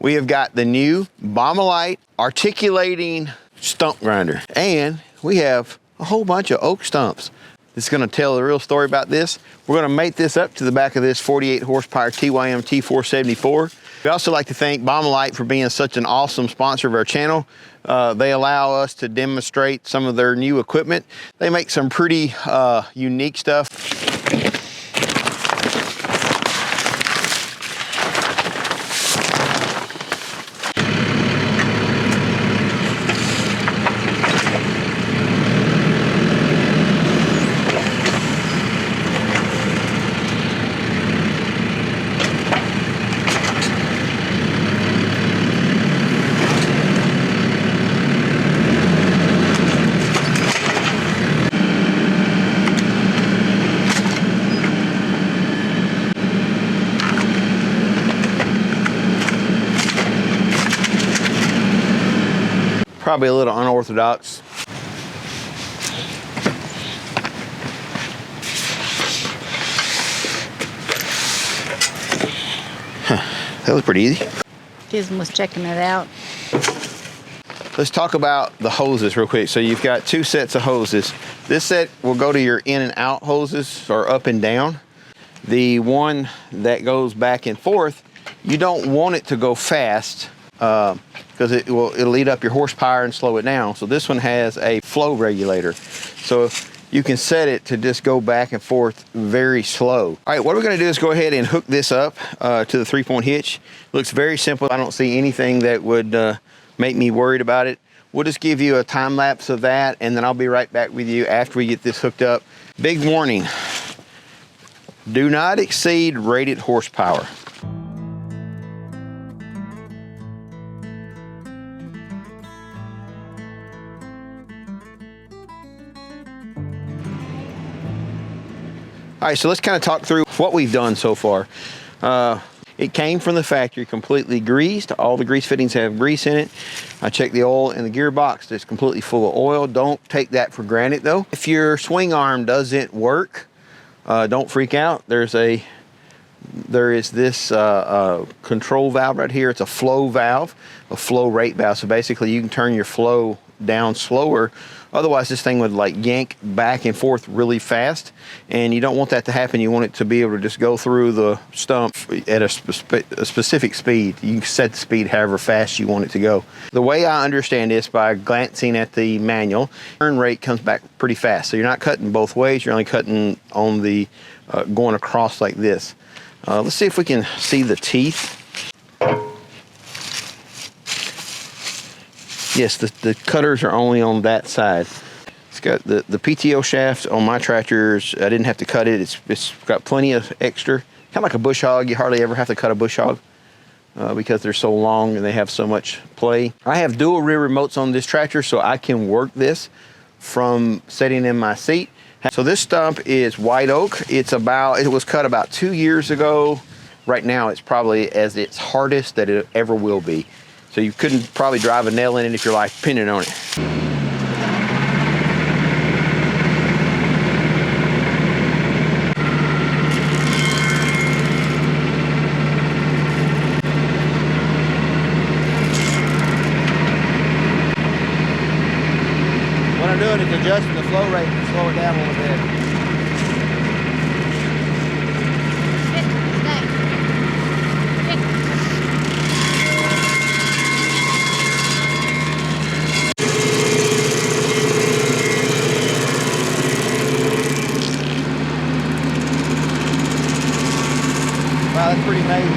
we have got the new Baumalight articulating stump grinder. And we have a whole bunch of oak stumps. It's gonna tell the real story about this. We're gonna mate this up to the back of this 48 horsepower TYM T474. We also like to thank Baumalight for being such an awesome sponsor of our channel. They allow us to demonstrate some of their new equipment. They make some pretty unique stuff. Probably a little unorthodox. That was pretty easy. Jason was checking it out. Let's talk about the hoses real quick. So you've got two sets of hoses. This set will go to your in and out hoses, or up and down. The one that goes back and forth, you don't want it to go fast, because it'll eat up your horsepower and slow it down. So this one has a flow regulator. So you can set it to just go back and forth very slow. All right, what we're gonna do is go ahead and hook this up to the 3-point hitch. Looks very simple. I don't see anything that would make me worried about it. We'll just give you a time lapse of that, and then I'll be right back with you after we get this hooked up. Big warning, do not exceed rated horsepower. All right, so let's kind of talk through what we've done so far. It came from the factory completely greased. All the grease fittings have grease in it. I checked the oil in the gearbox. It's completely full of oil. Don't take that for granted though. If your swing arm doesn't work, don't freak out. There is this control valve right here. It's a flow valve, a flow rate valve. So basically you can turn your flow down slower. Otherwise this thing would like yank back and forth really fast, and you don't want that to happen. You want it to be able to just go through the stump at a specific speed. You can set the speed however fast you want it to go. The way I understand this, by glancing at the manual, turn rate comes back pretty fast. So you're not cutting both ways, you're only cutting on the going across like this. Let's see if we can see the teeth. Yes, the cutters are only on that side. It's got the PTO shaft on my tractors. I didn't have to cut it. It's got plenty of extra. Kind of like a bush hog. You hardly ever have to cut a bush hog because they're so long and they have so much play. I have dual rear remotes on this tractor, so I can work this from sitting in my seat. So this stump is white oak. It was cut about 2 years ago. Right now it's probably as its hardest that it ever will be. So you couldn't probably drive a nail in it if you're like pinning on it. What I'm doing is adjusting the flow rate to slow it down a little bit. Wow, that's pretty amazing.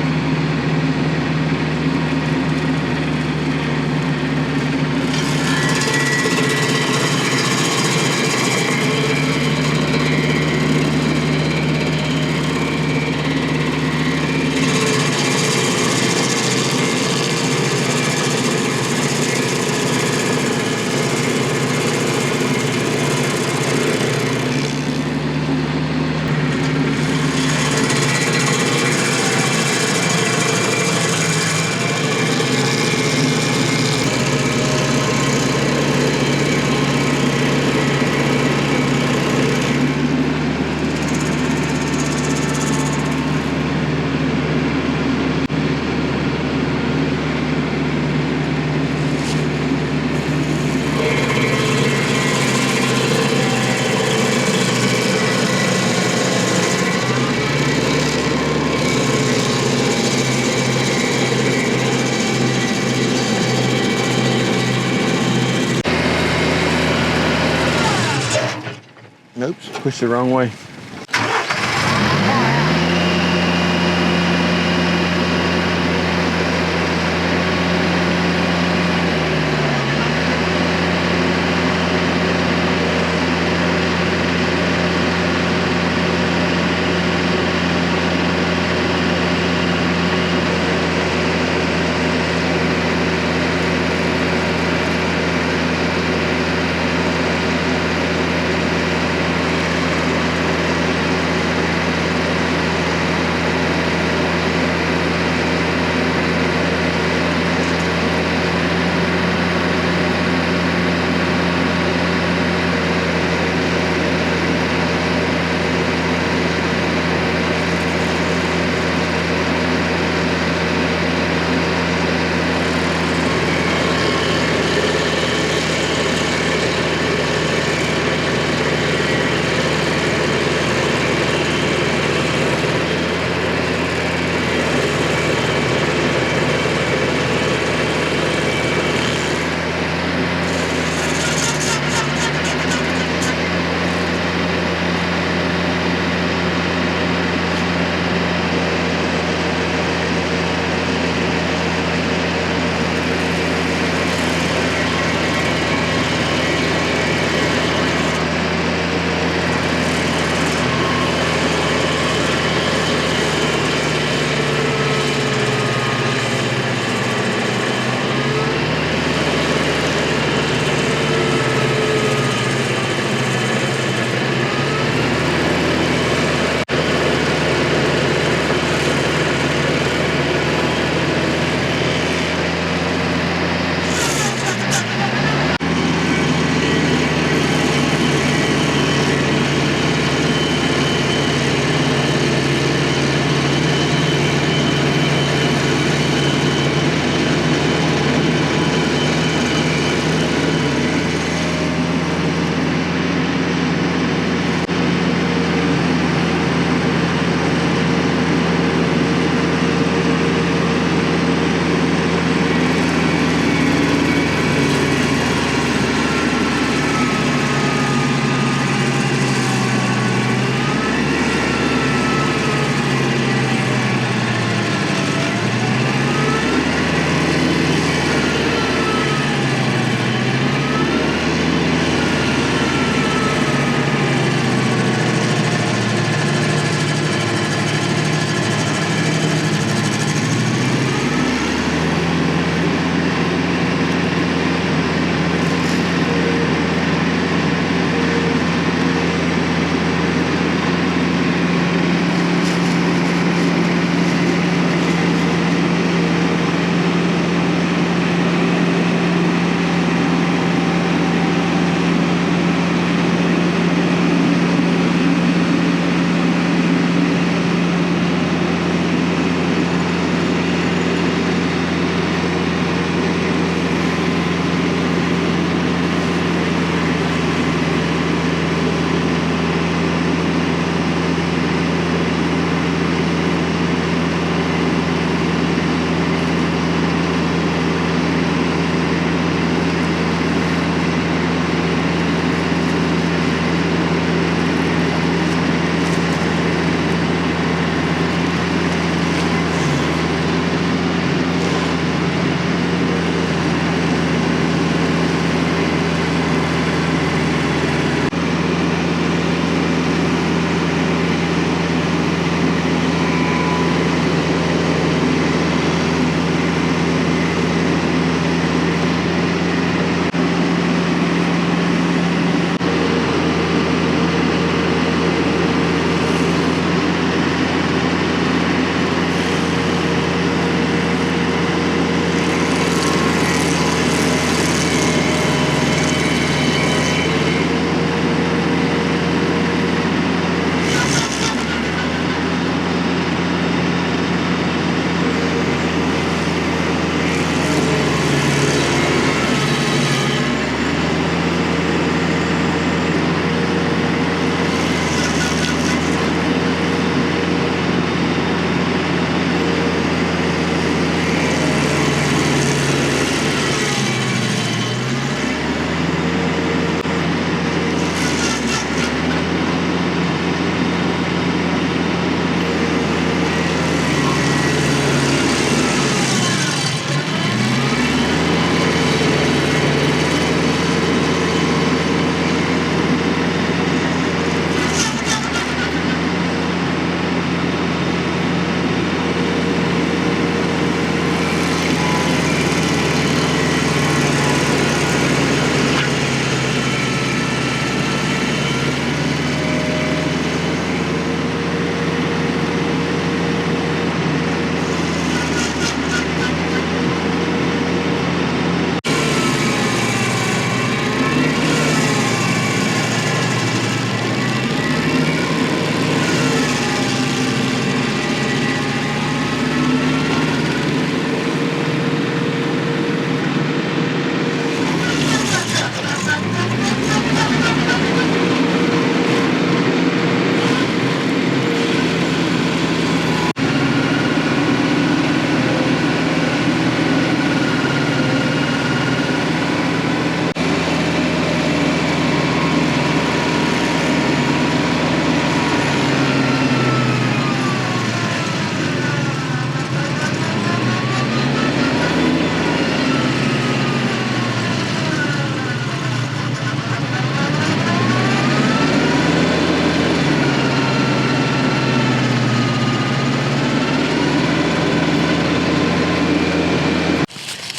Push the wrong way.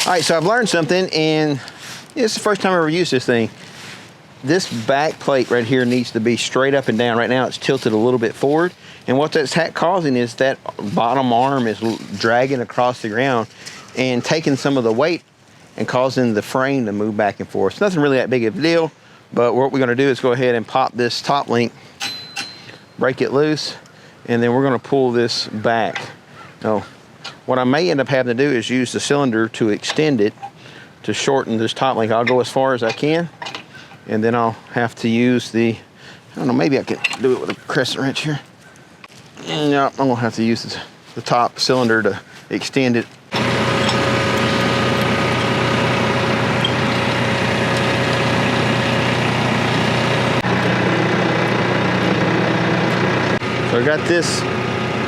All right, so I've learned something, and it's the first time I ever used this thing. This back plate right here needs to be straight up and down. Right now it's tilted a little bit forward, and what that's causing is that bottom arm is dragging across the ground and taking some of the weight and causing the frame to move back and forth. It's nothing really that big of a deal, but what we're gonna do is go ahead and pop this top link, break it loose, and then we're gonna pull this back. Now, what I may end up having to do is use the cylinder to extend it to shorten this top link. I'll go as far as I can, and then I'll have to use the, I don't know, maybe I could do it with a crescent wrench here. No, I'm gonna have to use the top cylinder to extend it. So I got this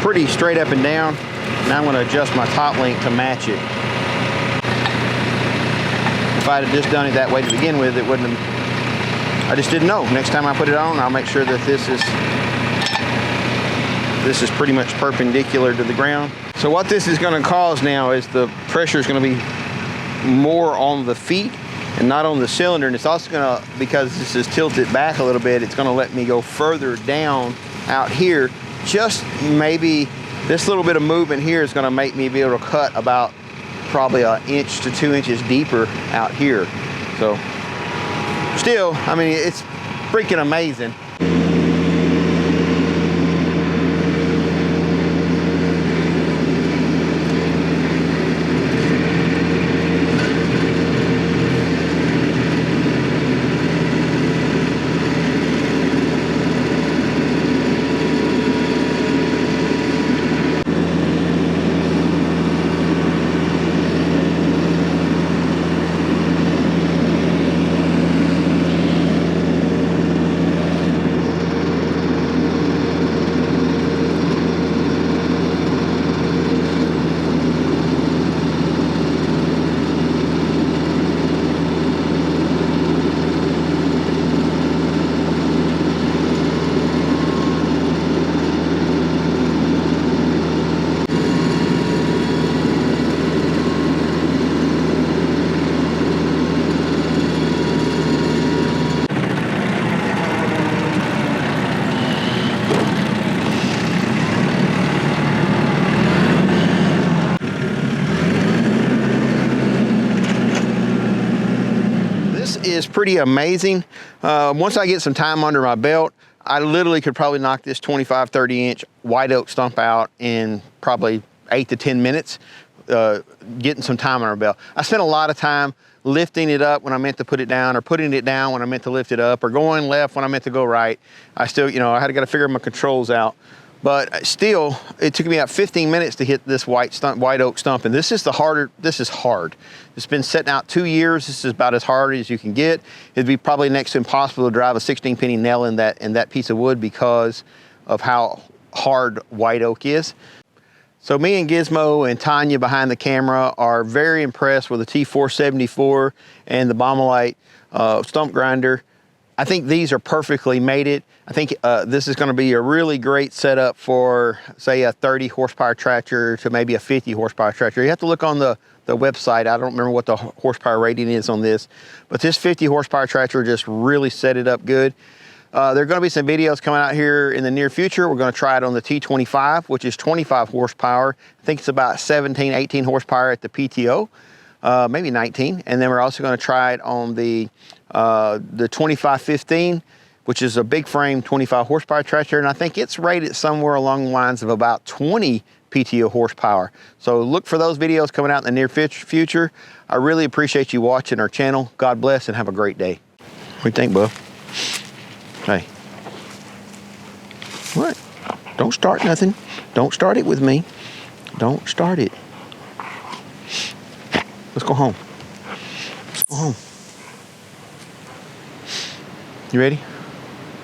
pretty straight up and down. Now I'm gonna adjust my top link to match it. If I'd have just done it that way to begin with, it wouldn't have, I just didn't know. Next time I put it on, I'll make sure that this is pretty much perpendicular to the ground. So what this is gonna cause now is the pressure is gonna be more on the feet and not on the cylinder. And it's also gonna, because this is tilted back a little bit, it's gonna let me go further down out here. Just maybe this little bit of movement here is gonna make me be able to cut about probably 1 inch to 2 inches deeper out here. So still, I mean, it's freaking amazing. Is pretty amazing. Once I get some time under my belt, I literally could probably knock this 25, 30 inch white oak stump out in probably 8 to 10 minutes, getting some time on our belt. I spent a lot of time lifting it up when I meant to put it down, or putting it down when I meant to lift it up, or going left when I meant to go right. I still, you know, I had to figure my controls out. But still, it took me about 15 minutes to hit this white oak stump, and this is hard. It's been sitting out 2 years. This is about as hard as you can get. It'd be probably next to impossible to drive a 16-penny nail in that piece of wood because of how hard white oak is. So me and Gizmo and Tanya behind the camera are very impressed with the T474 and the Baumalight stump grinder. I think these are perfectly mated. I think this is gonna be a really great setup for, say, a 30 horsepower tractor to maybe a 50 horsepower tractor. You have to look on the website. I don't remember what the horsepower rating is on this, but this 50 horsepower tractor just really set it up good. There are gonna be some videos coming out here in the near future. We're gonna try it on the T25, which is 25 horsepower. I think it's about 17, 18 horsepower at the PTO, maybe 19. And then we're also gonna try it on the 2515, which is a big frame 25 horsepower tractor. And I think it's rated somewhere along the lines of about 20 PTO horsepower. So look for those videos coming out in the near future. I really appreciate you watching our channel. God bless and have a great day. What do you think, bub? Hey. What? Don't start nothing. Don't start it with me. Don't start it. Let's go home. Let's go home. You ready?